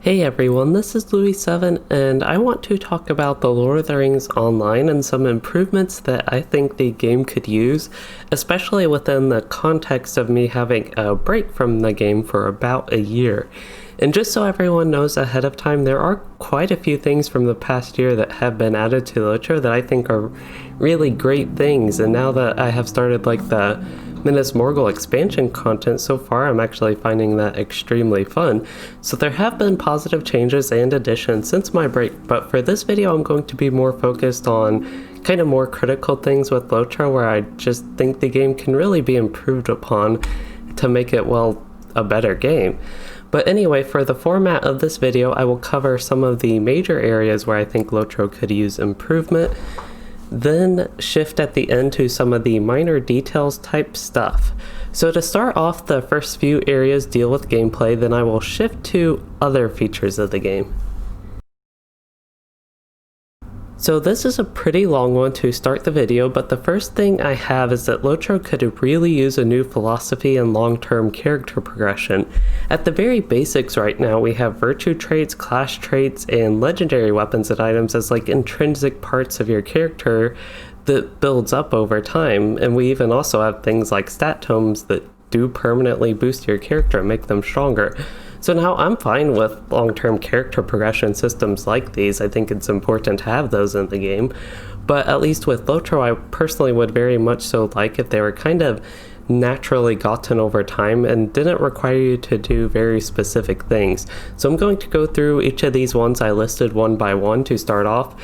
Hey everyone, this is Louis7 and I want to talk about The Lord of the Rings Online and some improvements that I think the game could use, especially within the context of me having a break from the game for about a year. And just so everyone knows ahead of time, there are quite a few things from the past year that have been added to LOTRO that I think are really great things, and now that I have started the Minas Morgul expansion content so far, I'm actually finding that extremely fun. So there have been positive changes and additions since my break, but for this video I'm going to be more focused on kind of more critical things with LOTRO where I just think the game can really be improved upon to make it, well, a better game. But anyway, for the format of this video, I will cover some of the major areas where I think LOTRO could use improvement, then shift at the end to some of the minor details type stuff. So to start off, the first few areas deal with gameplay, then I will shift to other features of the game. So this is a pretty long one to start the video, but the first thing I have is that LOTRO could really use a new philosophy and long-term character progression. At the very basics right now, we have virtue traits, class traits, and legendary weapons and items as intrinsic parts of your character that builds up over time, and we even also have things like stat tomes that do permanently boost your character and make them stronger. So now I'm fine with long-term character progression systems like these. I think it's important to have those in the game, but at least with LOTRO, I personally would very much so like if they were kind of naturally gotten over time and didn't require you to do very specific things. So I'm going to go through each of these ones I listed one by one to start off.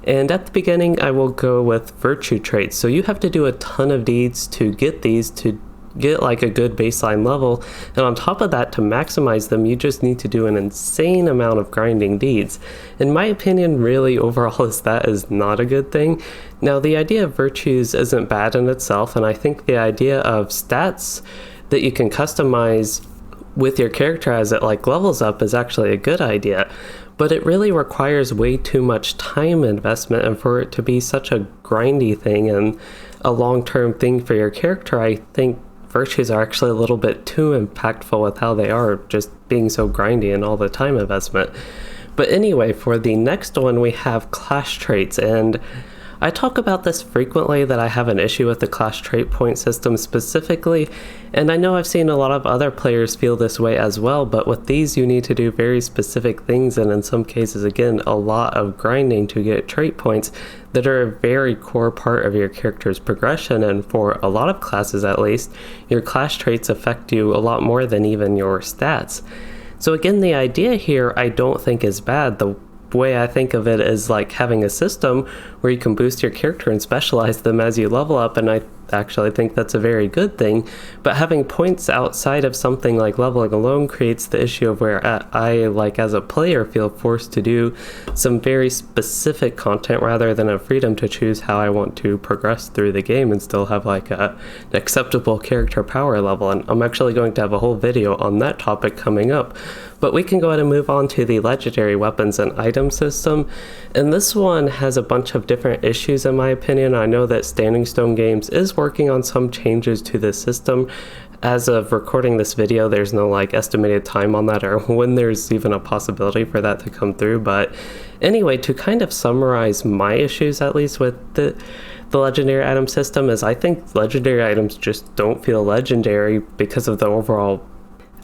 And at the beginning, I will go with virtue traits. So you have to do a ton of deeds to get these to get a good baseline level, and on top of that, to maximize them, you just need to do an insane amount of grinding deeds. In my opinion, really overall that is not a good thing. Now, the idea of virtues isn't bad in itself, and I think the idea of stats that you can customize with your character as it levels up is actually a good idea, but it really requires way too much time investment, and for it to be such a grindy thing and a long-term thing for your character, I think virtues are actually a little bit too impactful with how they are, just being so grindy and all the time investment. But anyway, for the next one, we have class traits, and I talk about this frequently that I have an issue with the class trait point system specifically, and I know I've seen a lot of other players feel this way as well, but with these you need to do very specific things, and in some cases, again, a lot of grinding to get trait points that are a very core part of your character's progression, and for a lot of classes at least, your class traits affect you a lot more than even your stats. So again, the idea here I don't think is bad. The way I think of it is having a system where you can boost your character and specialize them as you level up, and I actually think that's a very good thing. But having points outside of something like leveling alone creates the issue of where I as a player feel forced to do some very specific content rather than have freedom to choose how I want to progress through the game and still have an acceptable character power level. And I'm actually going to have a whole video on that topic coming up. But we can go ahead and move on to the legendary weapons and item system. And this one has a bunch of different issues in my opinion. I know that Standing Stone Games is working on some changes to the system. As of recording this video, there's no estimated time on that or when there's even a possibility for that to come through. But anyway, to kind of summarize my issues, at least with the legendary item system, is I think legendary items just don't feel legendary because of the overall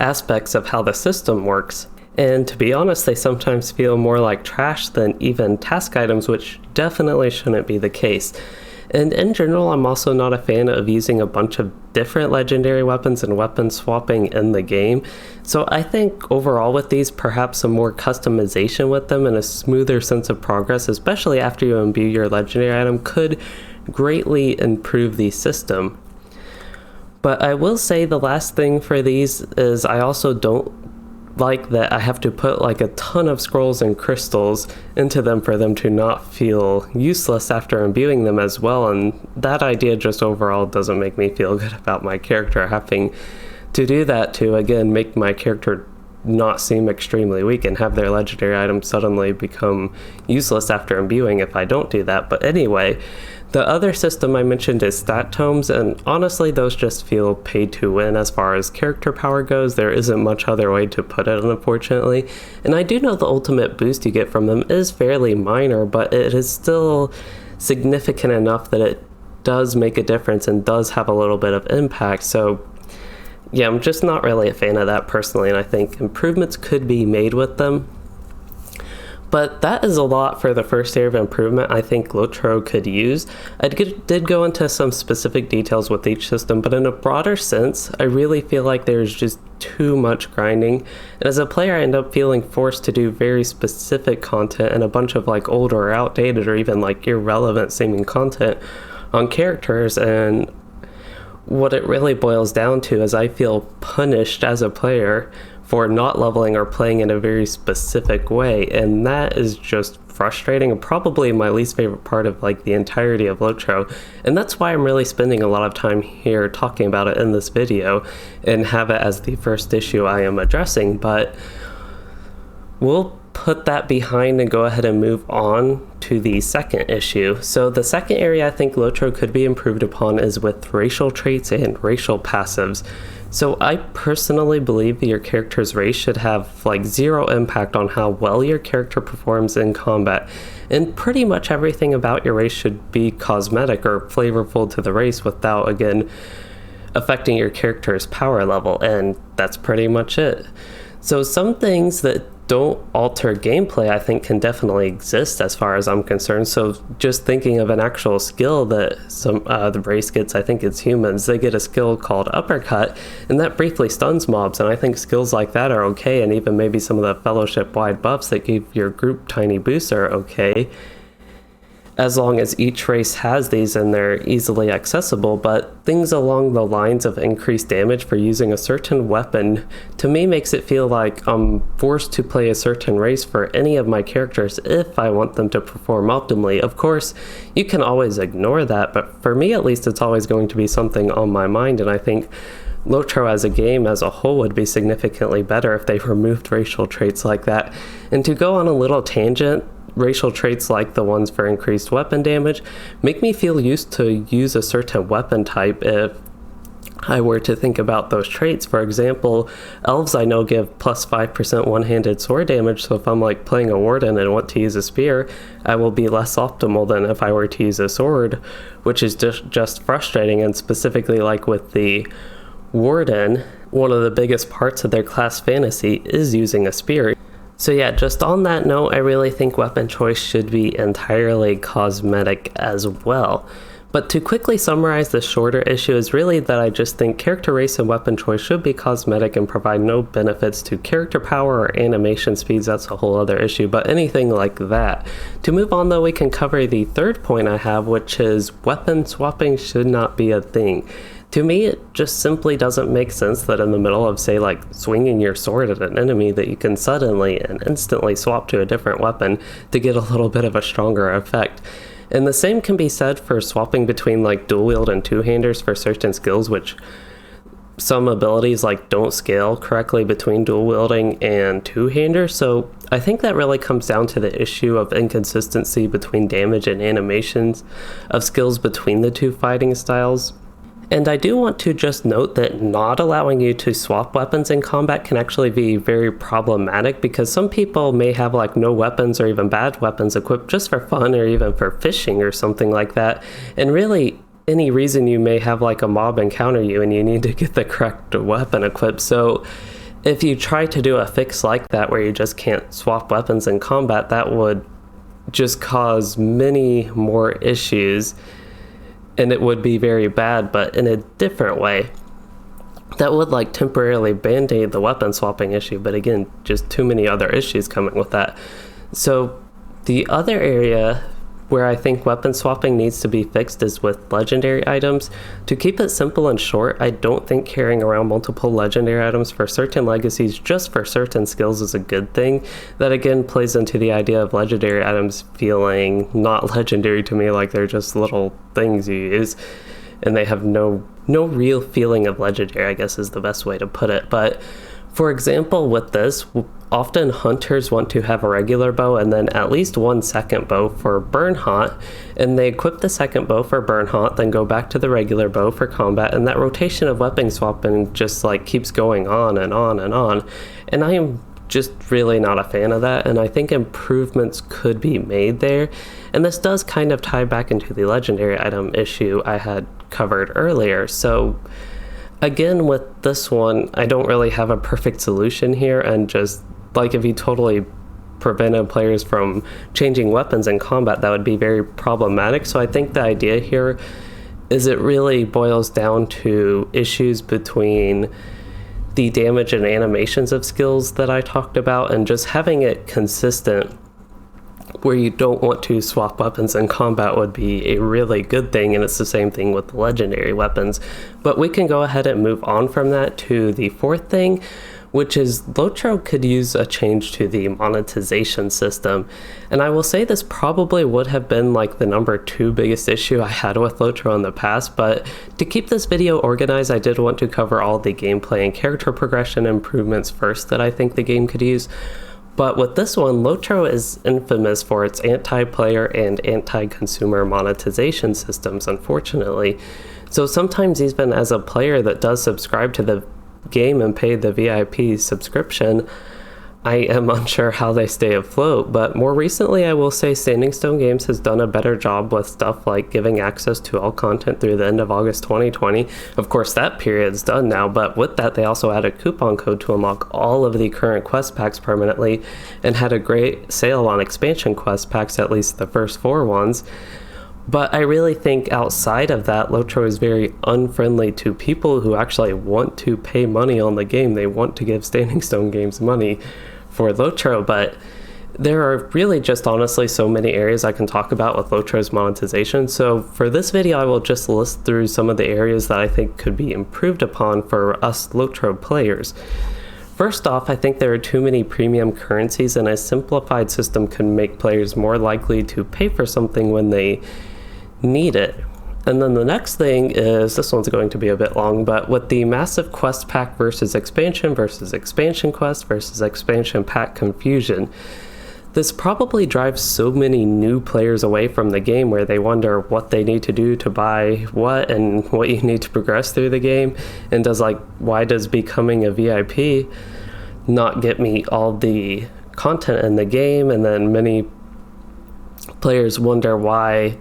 aspects of how the system works. And to be honest, they sometimes feel more like trash than even task items, which definitely shouldn't be the case. And in general, I'm also not a fan of using a bunch of different legendary weapons and weapon swapping in the game. So I think overall with these, perhaps some more customization with them and a smoother sense of progress, especially after you imbue your legendary item, could greatly improve the system. But I will say the last thing for these is I also don't like that I have to put a ton of scrolls and crystals into them for them to not feel useless after imbuing them as well, and that idea just overall doesn't make me feel good about my character, having to do that to again make my character not seem extremely weak and have their legendary items suddenly become useless after imbuing if I don't do that. But anyway, The other system I mentioned is stat tomes, and honestly those just feel paid to win as far as character power goes. There isn't much other way to put it, unfortunately. And I do know the ultimate boost you get from them is fairly minor, but it is still significant enough that it does make a difference and does have a little bit of impact. So yeah, I'm just not really a fan of that personally, and I think improvements could be made with them. But that is a lot for the first area of improvement I think LOTRO could use. I did go into some specific details with each system, but in a broader sense, I really feel like there's just too much grinding. And as a player, I end up feeling forced to do very specific content and a bunch of like old or outdated or even like irrelevant seeming content on characters. And what it really boils down to is I feel punished as a player for not leveling or playing in a very specific way, and that is just frustrating and probably my least favorite part of like the entirety of LOTRO. And that's why I'm really spending a lot of time here talking about it in this video and have it as the first issue I am addressing. But we'll put that behind and go ahead and move on to the second issue. So the second area I think LOTRO could be improved upon is with racial traits and racial passives. So I personally believe that your character's race should have like zero impact on how well your character performs in combat, and pretty much everything about your race should be cosmetic or flavorful to the race without, again, affecting your character's power level, and that's pretty much it. So some things that don't alter gameplay I think can definitely exist as far as I'm concerned. So just thinking of an actual skill that the race gets, I think it's humans, they get a skill called uppercut, and that briefly stuns mobs, and I think skills like that are okay, and even maybe some of the fellowship wide buffs that give your group tiny boosts are okay, as long as each race has these and they're easily accessible. But things along the lines of increased damage for using a certain weapon, to me, makes it feel like I'm forced to play a certain race for any of my characters if I want them to perform optimally. Of course, you can always ignore that, but for me at least, it's always going to be something on my mind, and I think LOTRO as a game as a whole would be significantly better if they removed racial traits like that. And to go on a little tangent, racial traits like the ones for increased weapon damage make me feel used to use a certain weapon type if I were to think about those traits. For example, elves I know give plus 5% one-handed sword damage, so if I'm like playing a warden and want to use a spear, I will be less optimal than if I were to use a sword, which is just frustrating. And specifically like with the warden, one of the biggest parts of their class fantasy is using a spear. So yeah, just on that note, I really think weapon choice should be entirely cosmetic as well. But to quickly summarize the shorter issue is really that I just think character race and weapon choice should be cosmetic and provide no benefits to character power or animation speeds. That's a whole other issue, but anything like that. To move on though, we can cover the third point I have, which is weapon swapping should not be a thing. To me, it just simply doesn't make sense that in the middle of, say, like swinging your sword at an enemy, that you can suddenly and instantly swap to a different weapon to get a little bit of a stronger effect. And the same can be said for swapping between like dual wield and two-handers for certain skills, which some abilities like don't scale correctly between dual wielding and two-handers. So I think that really comes down to the issue of inconsistency between damage and animations of skills between the two fighting styles. And I do want to just note that not allowing you to swap weapons in combat can actually be very problematic, because some people may have like no weapons or even bad weapons equipped just for fun or even for fishing or something like that. And really, any reason you may have like a mob encounter you and you need to get the correct weapon equipped. So if you try to do a fix like that where you just can't swap weapons in combat, that would just cause many more issues. And it would be very bad, but in a different way. That would like temporarily band-aid the weapon swapping issue, but again, just too many other issues coming with that. So the other area where I think weapon swapping needs to be fixed is with legendary items. To keep it simple and short, I don't think carrying around multiple legendary items for certain legacies just for certain skills is a good thing. That again plays into the idea of legendary items feeling not legendary to me, like they're just little things you use and they have no real feeling of legendary, I guess is the best way to put it. But For example, with this, often hunters want to have a regular bow and then at least one second bow for burn hot, and they equip the second bow for burn hot, then go back to the regular bow for combat, and that rotation of weapon swapping just like keeps going on and on and on. And I am just really not a fan of that, and I think improvements could be made there. And this does kind of tie back into the legendary item issue I had covered earlier. So again, with this one, I don't really have a perfect solution here, and just like if you totally prevented players from changing weapons in combat, that would be very problematic. So I think the idea here is it really boils down to issues between the damage and animations of skills that I talked about, and just having it consistent where you don't want to swap weapons in combat would be a really good thing, and it's the same thing with the legendary weapons. But we can go ahead and move on from that to the fourth thing, which is LOTRO could use a change to the monetization system. And I will say this probably would have been like the number 2 biggest issue I had with LOTRO in the past, but to keep this video organized, I did want to cover all the gameplay and character progression improvements first that I think the game could use. But with this one, LOTRO is infamous for its anti-player and anti-consumer monetization systems, unfortunately. So sometimes even as a player that does subscribe to the game and pay the VIP subscription, I am unsure how they stay afloat. But more recently, I will say Standing Stone Games has done a better job with stuff like giving access to all content through the end of August 2020. Of course, that period's done now, but with that, they also added a coupon code to unlock all of the current quest packs permanently, and had a great sale on expansion quest packs, at least the first 4 ones. But I really think outside of that, LOTRO is very unfriendly to people who actually want to pay money on the game. They want to give Standing Stone Games money for LOTRO, but there are really just honestly so many areas I can talk about with LOTRO's monetization. So for this video, I will just list through some of the areas that I think could be improved upon for us LOTRO players. First off, I think there are too many premium currencies, and a simplified system can make players more likely to pay for something when they need it. And then the next thing is, this one's going to be a bit long, but with the massive quest pack versus expansion quest versus expansion pack confusion, this probably drives so many new players away from the game, where they wonder what they need to do to buy what and what you need to progress through the game, and why does becoming a VIP not get me all the content in the game? And then many players wonder why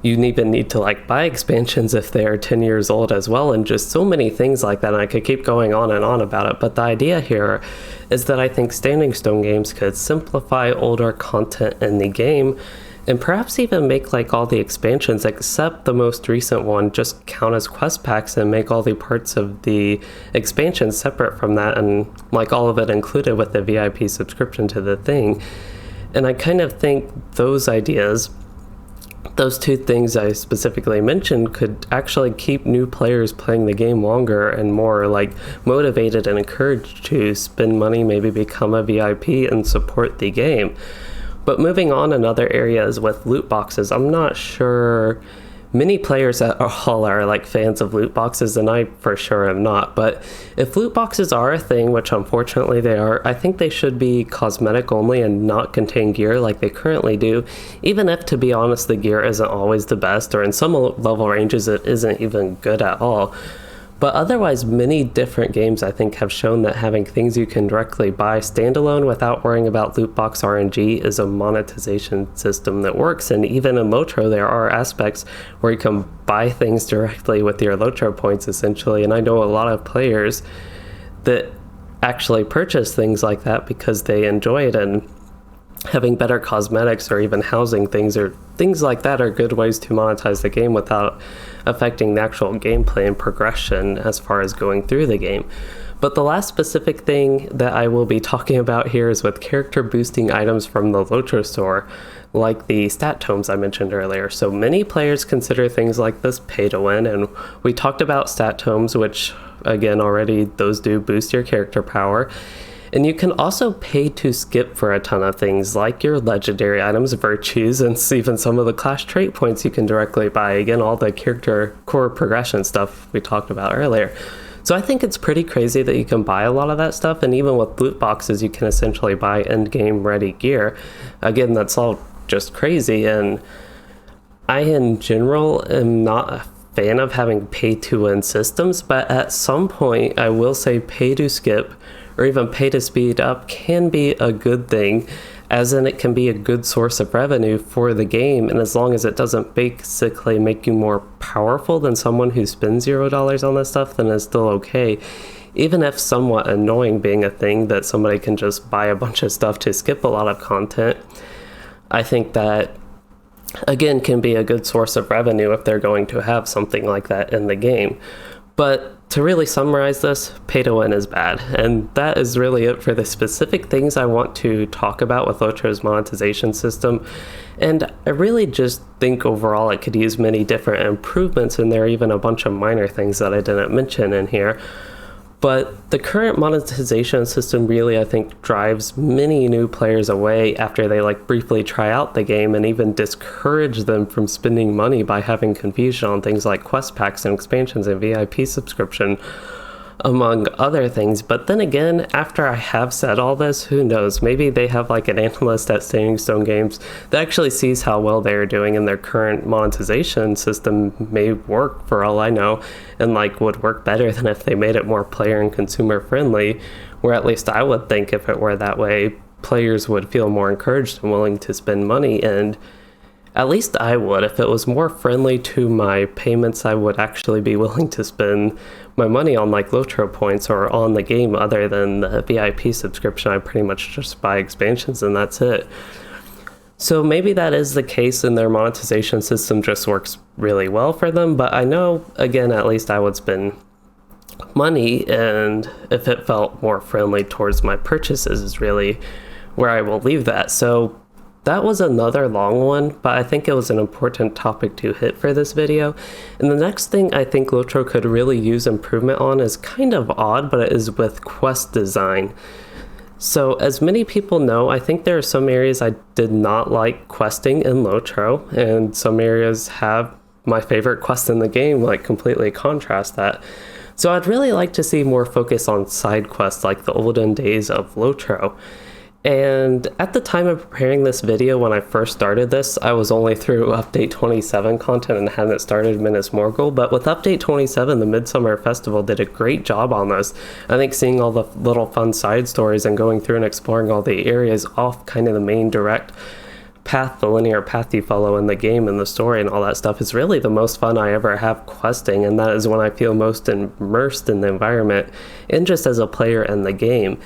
you even need to buy expansions if they are 10 years old as well, and just so many things like that. And I could keep going on and on about it, but the idea here is that I think Standing Stone Games could simplify older content in the game, and perhaps even make all the expansions except the most recent one just count as quest packs, and make all the parts of the expansion separate from that, and all of it included with the VIP subscription to the thing. And I kind of think those ideas, those 2 things I specifically mentioned, could actually keep new players playing the game longer and more motivated and encouraged to spend money, maybe become a VIP and support the game. But moving on, another area is with loot boxes. I'm not sure many players at all are fans of loot boxes, and I for sure am not. But if loot boxes are a thing, which unfortunately they are, I think they should be cosmetic only and not contain gear like they currently do, even if, to be honest, the gear isn't always the best, or in some level ranges it isn't even good at all. But otherwise, many different games I think have shown that having things you can directly buy standalone without worrying about loot box RNG is a monetization system that works. And even in LOTRO, there are aspects where you can buy things directly with your LOTRO points, essentially. And I know a lot of players that actually purchase things like that because they enjoy it, and having better cosmetics or even housing things or things like that are good ways to monetize the game without affecting the actual gameplay and progression as far as going through the game. But the last specific thing that I will be talking about here is with character boosting items from the LOTRO store, like the stat tomes I mentioned earlier. So many players consider things like this pay to win, and we talked about stat tomes, which again already those do boost your character power. And you can also pay to skip for a ton of things like your legendary items, virtues, and even some of the class trait points you can directly buy. Again, all the character core progression stuff we talked about earlier. So I think it's pretty crazy that you can buy a lot of that stuff, and even with loot boxes, you can essentially buy endgame ready gear. Again, that's all just crazy, and I, in general, am not a fan of having pay-to-win systems, but at some point, I will say pay to skip or even pay to speed up can be a good thing, as in it can be a good source of revenue for the game, and as long as it doesn't basically make you more powerful than someone who spends $0 on this stuff, then it's still okay. Even if somewhat annoying being a thing that somebody can just buy a bunch of stuff to skip a lot of content, I think that again can be a good source of revenue if they're going to have something like that in the game. But to really summarize this, pay to win is bad, and that is really it for the specific things I want to talk about with LOTRO's monetization system. And I really just think overall it could use many different improvements, and there are even a bunch of minor things that I didn't mention in here. But the current monetization system really, I think, drives many new players away after they briefly try out the game, and even discourage them from spending money by having confusion on things like quest packs and expansions and VIP subscription, among other things. But then again, after I have said all this, who knows, maybe they have an analyst at Standing Stone Games that actually sees how well they're doing, and their current monetization system may work for all I know, and would work better than if they made it more player and consumer friendly, where at least I would think if it were that way, players would feel more encouraged and willing to spend money. And at least I would. If it was more friendly to my payments, I would actually be willing to spend my money on LOTRO points or on the game other than the VIP subscription. I pretty much just buy expansions and that's it. So maybe that is the case and their monetization system just works really well for them, but I know, again, at least I would spend money, and if it felt more friendly towards my purchases is really where I will leave that. So that was another long one, but I think it was an important topic to hit for this video. And the next thing I think LOTRO could really use improvement on is kind of odd, but it is with quest design. So as many people know, I think there are some areas I did not like questing in LOTRO, and some areas have my favorite quest in the game completely contrast that. So I'd really like to see more focus on side quests like the olden days of LOTRO. And at the time of preparing this video, when I first started this, I was only through Update 27 content and hadn't started Minas Morgul, but with Update 27, the Midsummer Festival did a great job on this. I think seeing all the little fun side stories and going through and exploring all the areas off kind of the main direct path, the linear path you follow in the game and the story and all that stuff is really the most fun I ever have questing, and that is when I feel most immersed in the environment and just as a player in the game.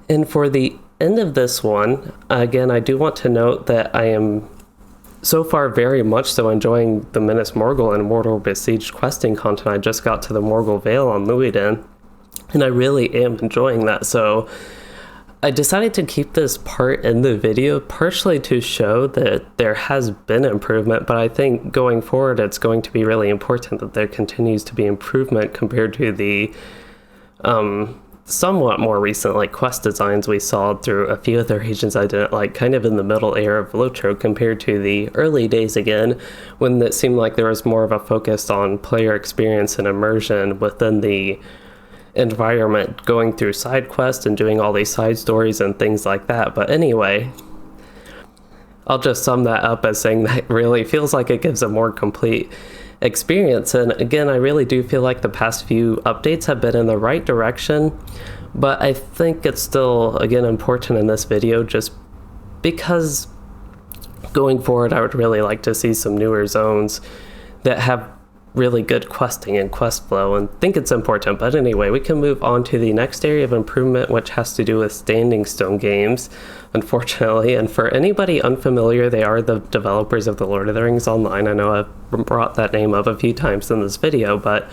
And for the end of this one, again, I do want to note that I am so far very much so enjoying the Minas Morgul and Mordor Besieged questing content. I just got to the Morgul Vale on Luiden, and I really am enjoying that. So I decided to keep this part in the video partially to show that there has been improvement, but I think going forward it's going to be really important that there continues to be improvement compared to the somewhat more recent quest designs we saw through a few of the regions I didn't like, kind of in the middle era of LOTRO compared to the early days again, when it seemed like there was more of a focus on player experience and immersion within the environment, going through side quests and doing all these side stories and things like that. But anyway, I'll just sum that up as saying that really feels like it gives a more complete experience. And again, I really do feel like the past few updates have been in the right direction, but I think it's still, again, important in this video just because going forward I would really like to see some newer zones that have really good questing and quest flow, and think it's important. But anyway, we can move on to the next area of improvement, which has to do with Standing Stone Games, unfortunately. And for anybody unfamiliar, they are the developers of the Lord of the Rings Online. I know I've brought that name up a few times in this video, but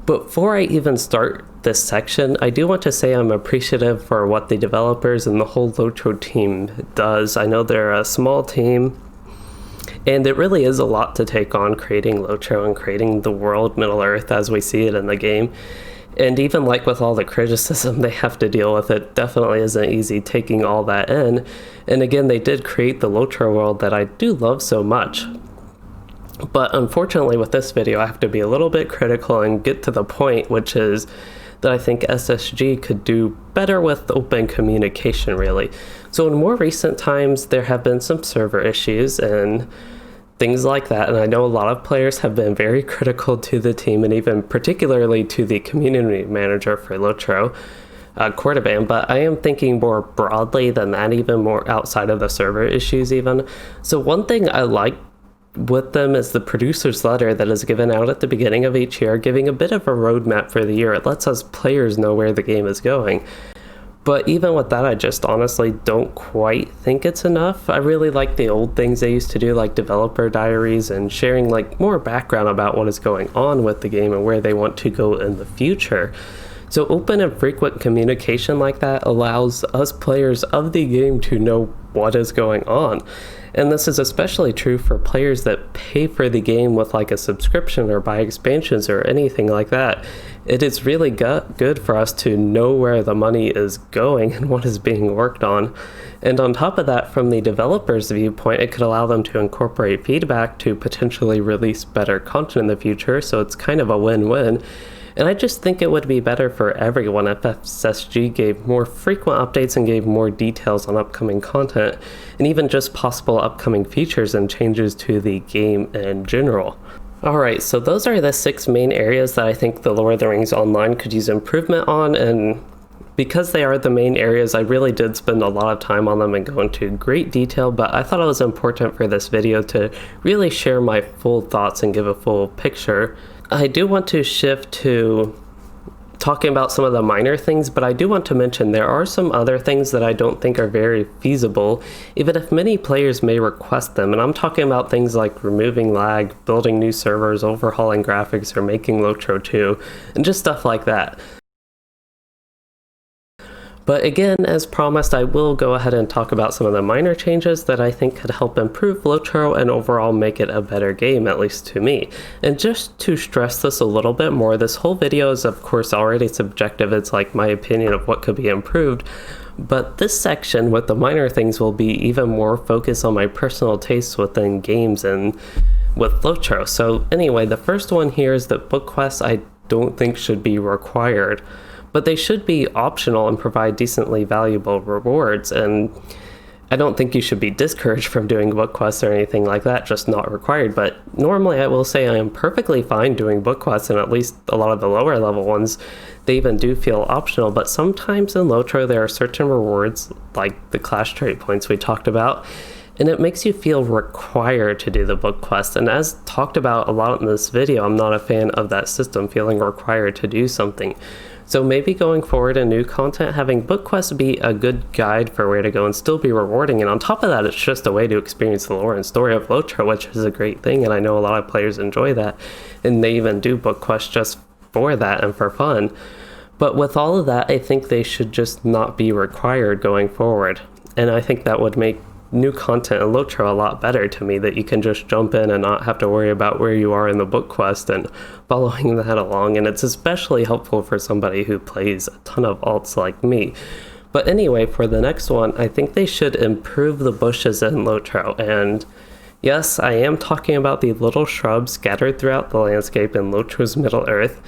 before I even start this section, I do want to say I'm appreciative for what the developers and the whole LOTRO team does. I know they're a small team, and it really is a lot to take on creating LOTRO and creating the world Middle Earth as we see it in the game. And even with all the criticism they have to deal with, it definitely isn't easy taking all that in. And again, they did create the LOTRO world that I do love so much. But unfortunately with this video, I have to be a little bit critical and get to the point, which is that I think SSG could do better with open communication, really. So in more recent times, there have been some server issues and things like that, and I know a lot of players have been very critical to the team, and even particularly to the community manager for LOTRO, Cordovan, but I am thinking more broadly than that, even more outside of the server issues even. So one thing I like with them is the producer's letter that is given out at the beginning of each year, giving a bit of a roadmap for the year. It lets us players know where the game is going. But even with that, I just honestly don't quite think it's enough. I really like the old things they used to do, like developer diaries and sharing like more background about what is going on with the game and where they want to go in the future. So open and frequent communication like that allows us players of the game to know what is going on. And this is especially true for players that pay for the game with like a subscription or buy expansions or anything like that. It is really good for us to know where the money is going and what is being worked on. And on top of that, from the developer's viewpoint, it could allow them to incorporate feedback to potentially release better content in the future. So it's kind of a win-win. And I just think it would be better for everyone if SSG gave more frequent updates and gave more details on upcoming content, and even just possible upcoming features and changes to the game in general. Alright, so those are the 6 main areas that I think the Lord of the Rings Online could use improvement on, and because they are the main areas, I really did spend a lot of time on them and go into great detail, but I thought it was important for this video to really share my full thoughts and give a full picture. I do want to shift to talking about some of the minor things, but I do want to mention there are some other things that I don't think are very feasible, even if many players may request them. And I'm talking about things like removing lag, building new servers, overhauling graphics, or making LOTRO 2, and just stuff like that. But again, as promised, I will go ahead and talk about some of the minor changes that I think could help improve LOTRO and overall make it a better game, at least to me. And just to stress this a little bit more, this whole video is of course already subjective. It's like my opinion of what could be improved. But this section with the minor things will be even more focused on my personal tastes within games and with LOTRO. So anyway, the first one here is that book quests I don't think should be required, but they should be optional and provide decently valuable rewards. And I don't think you should be discouraged from doing book quests or anything like that, just not required. But normally I will say I am perfectly fine doing book quests, and at least a lot of the lower level ones, they even do feel optional. But sometimes in LOTRO there are certain rewards, like the clash trait points we talked about, and it makes you feel required to do the book quest. And as talked about a lot in this video, I'm not a fan of that system, feeling required to do something. So maybe going forward in new content, having book quests be a good guide for where to go and still be rewarding. And on top of that, it's just a way to experience the lore and story of LOTRO, which is a great thing. And I know a lot of players enjoy that. And they even do book quests just for that and for fun. But with all of that, I think they should just not be required going forward. And I think that would make new content in LOTRO a lot better to me, that you can just jump in and not have to worry about where you are in the book quest and following that along. And it's especially helpful for somebody who plays a ton of alts like me. But anyway, for the next one, I think they should improve the bushes in LOTRO. And yes, I am talking about the little shrubs scattered throughout the landscape in LOTRO's Middle Earth.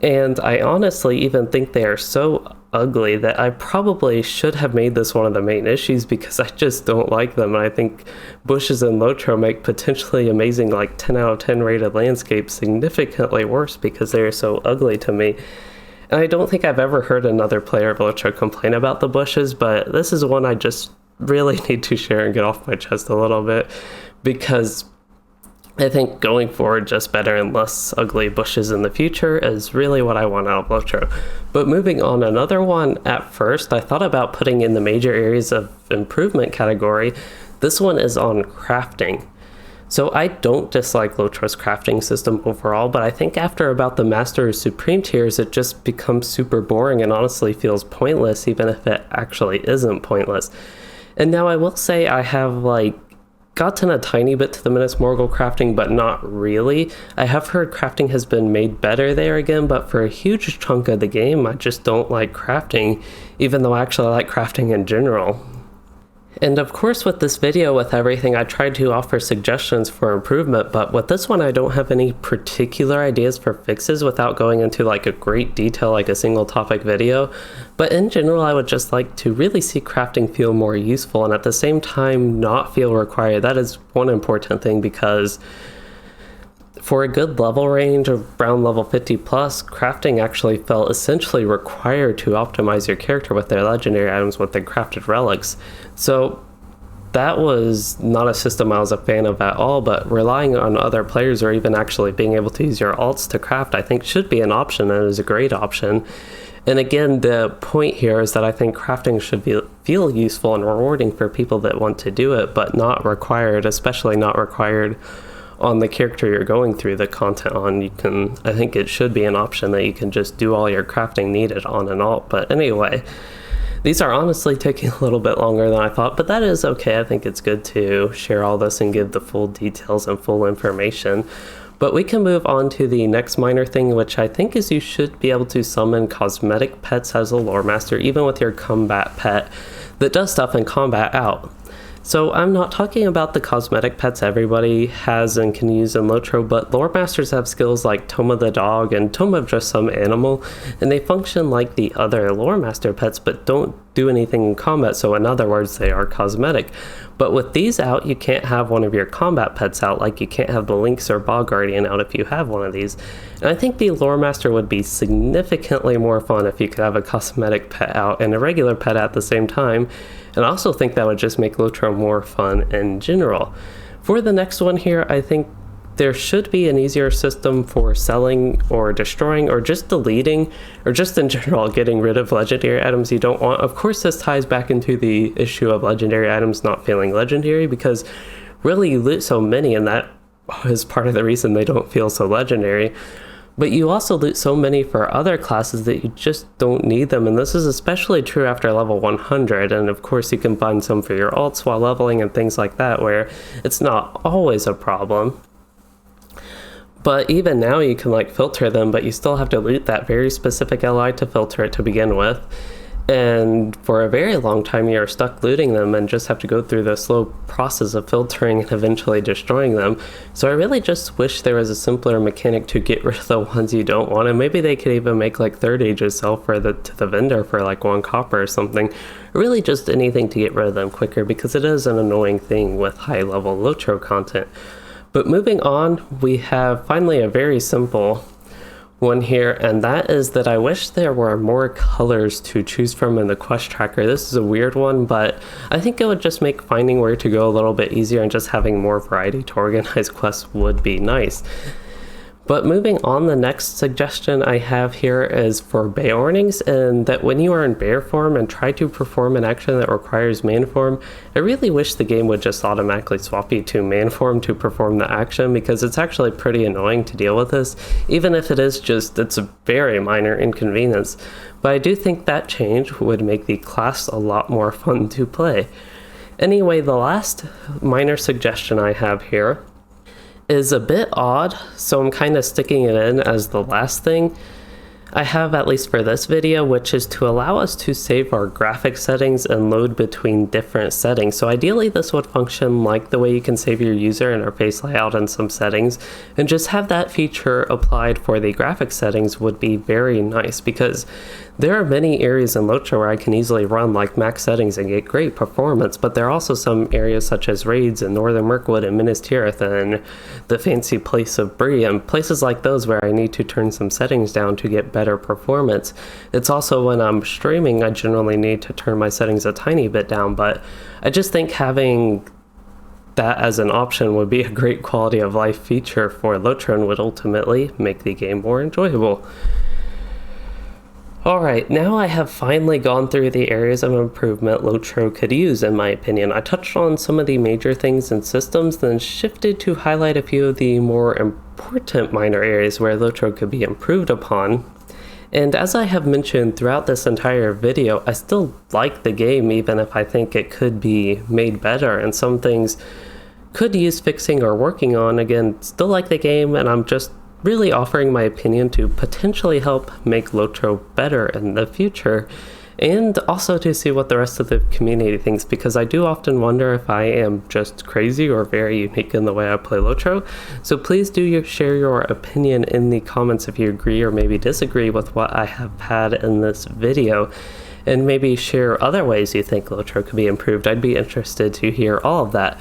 And I honestly even think they are so ugly that I probably should have made this one of the main issues, because I just don't like them. And I think bushes in LOTRO make potentially amazing, like 10 out of 10 rated landscapes significantly worse because they are so ugly to me. And I don't think I've ever heard another player of LOTRO complain about the bushes, but this is one I just really need to share and get off my chest a little bit, because I think going forward, just better and less ugly bushes in the future is really what I want out of LOTRO. But moving on, another one at first I thought about putting in the major areas of improvement category. This one is on crafting. So I don't dislike LOTRO's crafting system overall, but I think after about the Master or Supreme tiers, it just becomes super boring and honestly feels pointless, even if it actually isn't pointless. And now I will say I have gotten a tiny bit to the Minas Morgul crafting, but not really. I have heard crafting has been made better there again, but for a huge chunk of the game, I just don't like crafting, even though I actually like crafting in general. And of course with this video, with everything, I tried to offer suggestions for improvement, but with this one I don't have any particular ideas for fixes without going into like a great detail like a single topic video. But in general, I would just like to really see crafting feel more useful and at the same time not feel required. That is one important thing, because for a good level range of around level 50 plus, crafting actually felt essentially required to optimize your character with their legendary items, with their crafted relics. So that was not a system I was a fan of at all, but relying on other players or even actually being able to use your alts to craft, I think should be an option, and is a great option. And again, the point here is that I think crafting should feel useful and rewarding for people that want to do it, but not required, especially not required on the character you're going through the content on. I think it should be an option that you can just do all your crafting needed on an alt. But anyway, these are honestly taking a little bit longer than I thought, but that is okay. I think it's good to share all this and give the full details and full information. But we can move on to the next minor thing, which I think is you should be able to summon cosmetic pets as a lore master, even with your combat pet that does stuff in combat out. So I'm not talking about the cosmetic pets everybody has and can use in LOTRO, but lore masters have skills like Tome of the dog and Tome of just some animal, and they function like the other lore master pets but don't do anything in combat, so in other words they are cosmetic. But with these out, you can't have one of your combat pets out, like you can't have the Lynx or Bog Guardian out if you have one of these. And I think the lore master would be significantly more fun if you could have a cosmetic pet out and a regular pet at the same time. And I also think that would just make LOTRO more fun in general. For the next one here, I think there should be an easier system for selling or destroying or just deleting or just in general getting rid of legendary items you don't want. Of course, this ties back into the issue of legendary items not feeling legendary, because really you loot so many and that is part of the reason they don't feel so legendary. But you also loot so many for other classes that you just don't need them, and this is especially true after level 100, and of course you can find some for your alts while leveling and things like that, where it's not always a problem. But even now you can like filter them, but you still have to loot that very specific LI to filter it to begin with. And for a very long time you're stuck looting them and just have to go through the slow process of filtering and eventually destroying them. So I really just wish there was a simpler mechanic to get rid of the ones you don't want, and maybe they could even make like third ages sell to the vendor for like 1 copper or something. Really just anything to get rid of them quicker, because it is an annoying thing with high level LOTRO content. But moving on, we have finally a very simple one here, and that is that I wish there were more colors to choose from in the quest tracker. This is a weird one, but I think it would just make finding where to go a little bit easier, and just having more variety to organize quests would be nice. But moving on, the next suggestion I have here is for Beornings, and that when you are in bear form and try to perform an action that requires man form, I really wish the game would just automatically swap you to man form to perform the action, because it's actually pretty annoying to deal with this, even if it's a very minor inconvenience. But I do think that change would make the class a lot more fun to play. Anyway, the last minor suggestion I have here is a bit odd, so I'm kind of sticking it in as the last thing I have, at least for this video, which is to allow us to save our graphic settings and load between different settings. So ideally this would function like the way you can save your user interface layout and some settings, and just have that feature applied for the graphic settings would be very nice, because there are many areas in LOTRO where I can easily run like max settings and get great performance, but there are also some areas such as raids in Northern Mirkwood and Minas Tirith and the fancy place of Bree, and places like those where I need to turn some settings down to get better performance. It's also when I'm streaming I generally need to turn my settings a tiny bit down, but I just think having that as an option would be a great quality of life feature for LOTRO and would ultimately make the game more enjoyable. Alright, now I have finally gone through the areas of improvement LOTRO could use, in my opinion. I touched on some of the major things in systems, then shifted to highlight a few of the more important minor areas where LOTRO could be improved upon. And as I have mentioned throughout this entire video, I still like the game, even if I think it could be made better, and some things could use fixing or working on. Again, still like the game, and I'm just really offering my opinion to potentially help make LOTRO better in the future. and also to see what the rest of the community thinks, because I do often wonder if I am just crazy or very unique in the way I play LOTRO. So please do share your opinion in the comments if you agree or maybe disagree with what I have had in this video, and maybe share other ways you think LOTRO could be improved. I'd be interested to hear all of that.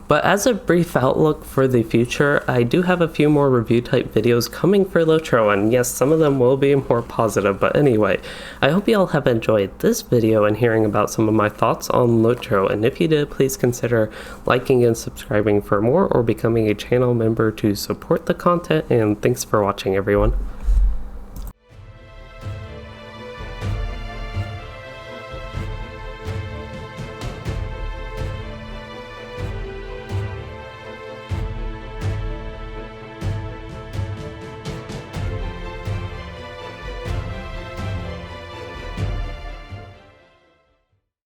But as a brief outlook for the future, I do have a few more review type videos coming for LOTRO, and yes, some of them will be more positive, but anyway, I hope you all have enjoyed this video and hearing about some of my thoughts on LOTRO, and if you did, please consider liking and subscribing for more or becoming a channel member to support the content, and thanks for watching everyone.